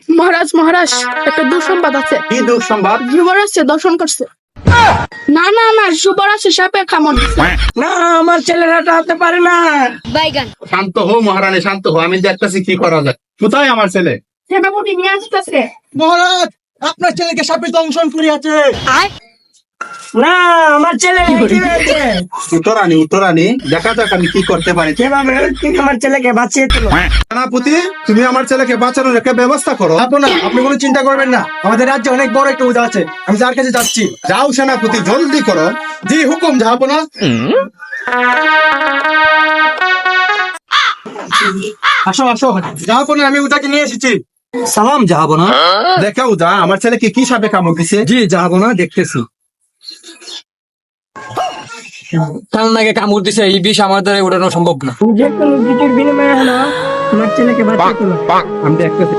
মহারাজ মহারাজ, একটা দুঃসংবাদ আছে। কি দুঃসংবাদ? যুবরাজকে দর্শন করছে। না না না, যুবরাজকে সাপে কামড় দিছে। না, আমার ছেলেরা হতে পারে না। শান্ত হো মহারানী, শান্ত হো, আমি দেখতেছি কি করা যায়। কোথায় আমার ছেলে? সেনাপতি নিয়ে আসতেছে। মহারাজ, আপনার ছেলেকে সাপে দংশন করিয়াছে। না, আমার ছেলে উত্তরানী উত্তরানী, দেখা যাক আমি কি করতে পারি। কিভাবে তুমি আমার ছেলেকে বাঁচিয়ে তোলো। সেনাপতি, তুমি আমার ছেলেকে বাঁচানোর একটা ব্যবস্থা করো। না, আপনি কোনো চিন্তা করবেন না, আমাদের রাজ্যে অনেক বড় একটা উদা আছে, আমি যার কাছে যাচ্ছি। যাও সেনাপতি, জলদি করো। জি হুকুম জাহাপনা। আসো আসো জাহাপনা, আমি উদাকে নিয়ে এসেছি। সালাম জাহাপনা। দেখাও যা আমার ছেলেকে কি সাপে কামড় দিছে। জি জাহাপনা, দেখতেছি। কাল নাগে কামড় দিছে, এই বিষ আমার দ্বারা উঠানো সম্ভব না। যে কোনো কিছুর বিনিময়ে হলো আমার ছেলেকে বাঁচিয়ে তোলো। আমি দেখতেছি।